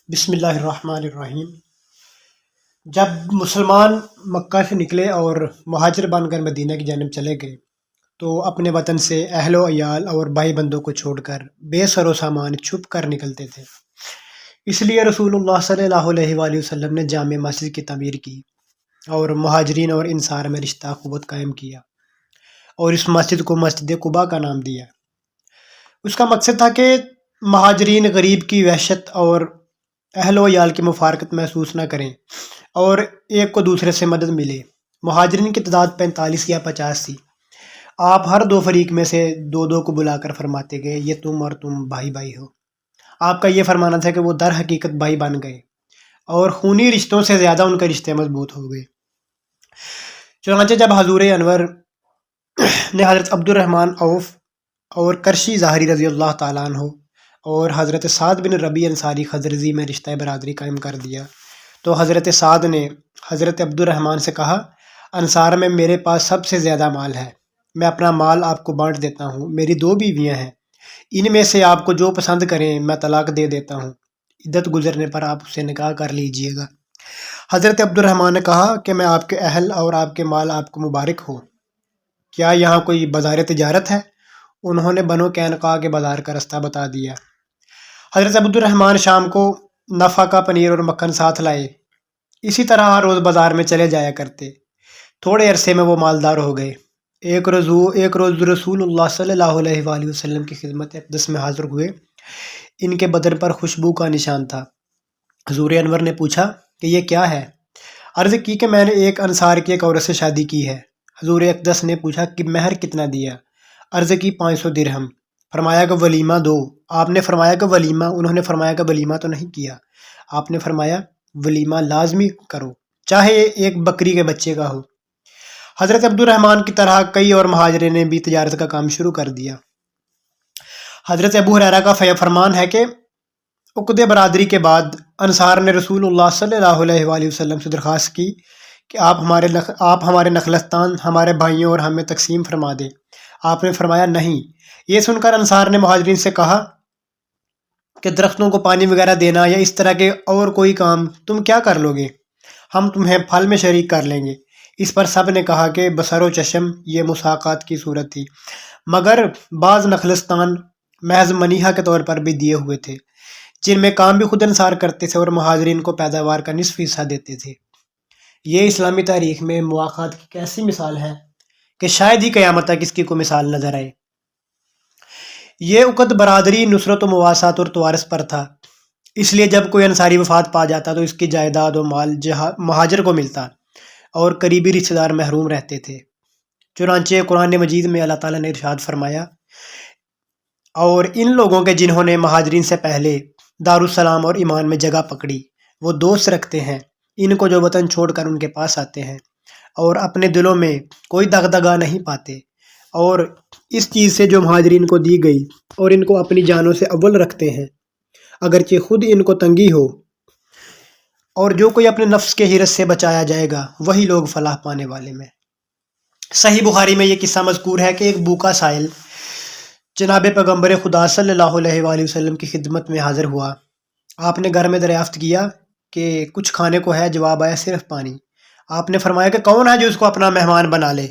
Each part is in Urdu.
بسم اللہ الرحمن الرحیم۔ جب مسلمان مکہ سے نکلے اور مہاجر بن کر مدینہ کی جانب چلے گئے تو اپنے وطن سے اہل و عیال اور بھائی بندوں کو چھوڑ کر بے سر و سامان چھپ کر نکلتے تھے۔ اس لیے رسول اللہ صلی اللہ علیہ وآلہ وسلم نے جامع مسجد کی تعمیر کی اور مہاجرین اور انصار میں رشتہ اخوت قائم کیا اور اس مسجد کو مسجد قباء کا نام دیا۔ اس کا مقصد تھا کہ مہاجرین غریب کی وحشت اور اہل و عیال کی مفارقت محسوس نہ کریں اور ایک کو دوسرے سے مدد ملے۔ مہاجرین کی تعداد 45 یا 50 تھی۔ آپ ہر دو فریق میں سے دو دو کو بلا کر فرماتے گئے، یہ تم اور تم بھائی بھائی ہو۔ آپ کا یہ فرمانا تھا کہ وہ در حقیقت بھائی بن گئے اور خونی رشتوں سے زیادہ ان کے رشتے مضبوط ہو گئے۔ چنانچہ جب حضور انور نے حضرت عبد الرحمن عوف اور کرشی ظاہری رضی اللہ تعالیٰ عنہ اور حضرت سعد بن ربیع انصاری خزرجی میں رشتہ برادری قائم کر دیا تو حضرت سعد نے حضرت عبد الرحمن سے کہا، انصار میں میرے پاس سب سے زیادہ مال ہے، میں اپنا مال آپ کو بانٹ دیتا ہوں۔ میری 2 بیویاں ہیں، ان میں سے آپ کو جو پسند کریں میں طلاق دے دیتا ہوں، عدت گزرنے پر آپ اسے نکاح کر لیجئے گا۔ حضرت عبد الرحمن نے کہا کہ میں آپ کے اہل اور آپ کے مال آپ کو مبارک ہو، کیا یہاں کوئی بازار تجارت ہے؟ انہوں نے بنو قینقاع کے بازار کا رستہ بتا دیا۔ حضرت عبد الرحمن شام کو نفع کا پنیر اور مکھن ساتھ لائے، اسی طرح ہر روز بازار میں چلے جایا کرتے۔ تھوڑے عرصے میں وہ مالدار ہو گئے۔ ایک روز رسول اللہ صلی اللہ علیہ وآلہ وسلم کی خدمت اقدس میں حاضر ہوئے۔ ان کے بدن پر خوشبو کا نشان تھا۔ حضور انور نے پوچھا کہ یہ کیا ہے؟ عرض کی کہ میں نے ایک انصار کی ایک عورت سے شادی کی ہے۔ حضور اقدس نے پوچھا کہ مہر کتنا دیا؟ عرض کی 500 درہم۔ فرمایا کہ ولیمہ دو۔ آپ نے فرمایا کہ ولیمہ؟ انہوں نے فرمایا کہ ولیمہ تو نہیں کیا۔ آپ نے فرمایا ولیمہ لازمی کرو، چاہے ایک بکری کے بچے کا ہو۔ حضرت عبد الرحمن کی طرح کئی اور مہاجرین نے بھی تجارت کا کام شروع کر دیا۔ حضرت ابو ہریرہ کا فرمان ہے کہ عقد برادری کے بعد انصار نے رسول اللہ صلی اللہ علیہ وآلہ وسلم سے درخواست کی کہ آپ ہمارے نخلستان ہمارے بھائیوں اور ہمیں تقسیم فرما دیں۔ آپ نے فرمایا نہیں۔ یہ سن کر انصار نے مہاجرین سے کہا کہ درختوں کو پانی وغیرہ دینا یا اس طرح کے اور کوئی کام تم کیا کر لو گے، ہم تمہیں پھل میں شریک کر لیں گے۔ اس پر سب نے کہا کہ بصر و چشم، یہ مساقات کی صورت تھی، مگر بعض نخلستان محض منیحہ کے طور پر بھی دیے ہوئے تھے، جن میں کام بھی خود انصار کرتے تھے اور مہاجرین کو پیداوار کا نصف حصہ دیتے تھے۔ یہ اسلامی تاریخ میں مواخات کی ایسی مثال ہے کہ شاید ہی قیامت تک اس کی کوئی مثال نظر آئے۔ یہ عقد برادری نصرت و مواسات اور توارث پر تھا، اس لیے جب کوئی انصاری وفات پا جاتا تو اس کی جائیداد و مال مہاجر کو ملتا اور قریبی رشتہ دار محروم رہتے تھے۔ چنانچہ قرآن مجید میں اللہ تعالیٰ نے ارشاد فرمایا، اور ان لوگوں کے جنہوں نے مہاجرین سے پہلے دارالسلام اور ایمان میں جگہ پکڑی، وہ دوست رکھتے ہیں ان کو جو وطن چھوڑ کر ان کے پاس آتے ہیں اور اپنے دلوں میں کوئی دغدغہ نہیں پاتے، اور اس چیز سے جو مہاجرین کو دی گئی اور ان کو اپنی جانوں سے اول رکھتے ہیں اگرچہ خود ان کو تنگی ہو، اور جو کوئی اپنے نفس کے حرص سے بچایا جائے گا وہی لوگ فلاح پانے والے میں۔ صحیح بخاری میں یہ قصہ مذکور ہے کہ ایک بھوکا سائل جناب پیغمبر خدا صلی اللہ علیہ وآلہ وسلم کی خدمت میں حاضر ہوا۔ آپ نے گھر میں دریافت کیا کہ کچھ کھانے کو ہے؟ جواب آیا صرف پانی۔ آپ نے فرمایا کہ کون ہے جو اس کو اپنا مہمان بنا لے؟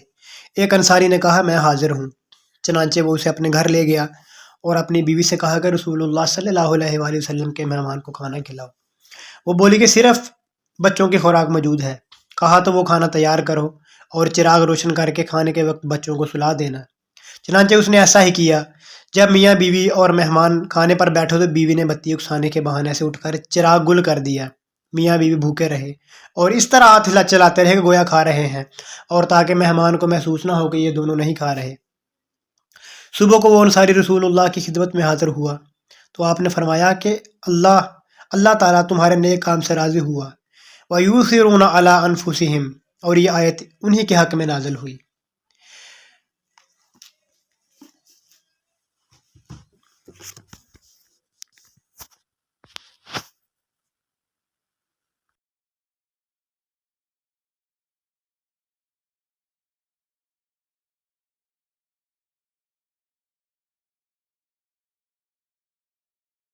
ایک انصاری نے کہا میں حاضر ہوں۔ چنانچہ وہ اسے اپنے گھر لے گیا اور اپنی بیوی سے کہا کہ رسول اللہ صلی اللہ علیہ وآلہ وسلم کے مہمان کو کھانا کھلاؤ۔ وہ بولی کہ صرف بچوں کی خوراک موجود ہے۔ کہا تو وہ کھانا تیار کرو اور چراغ روشن کر کے کھانے کے وقت بچوں کو سلا دینا۔ چنانچہ اس نے ایسا ہی کیا۔ جب میاں بیوی اور مہمان کھانے پر بیٹھو تو بیوی نے بتی اکسانے کے بہانے سے اٹھ کر چراغ گل کر دیا۔ میاں بیوی بھوکے رہے اور اس طرح ہاتھ چلاتے رہے کہ گویا کھا رہے ہیں، اور تاکہ مہمان کو محسوس نہ ہو کہ یہ دونوں نہیں کھا رہے۔ صبح کو وہ انصاری رسول اللہ کی خدمت میں حاضر ہوا تو آپ نے فرمایا کہ اللہ تعالیٰ تمہارے نیک کام سے راضی ہوا۔ وَيُؤْثِرُونَ عَلَىٰ أَنفُسِهِمْ، اور یہ آیت انہی کے حق میں نازل ہوئی۔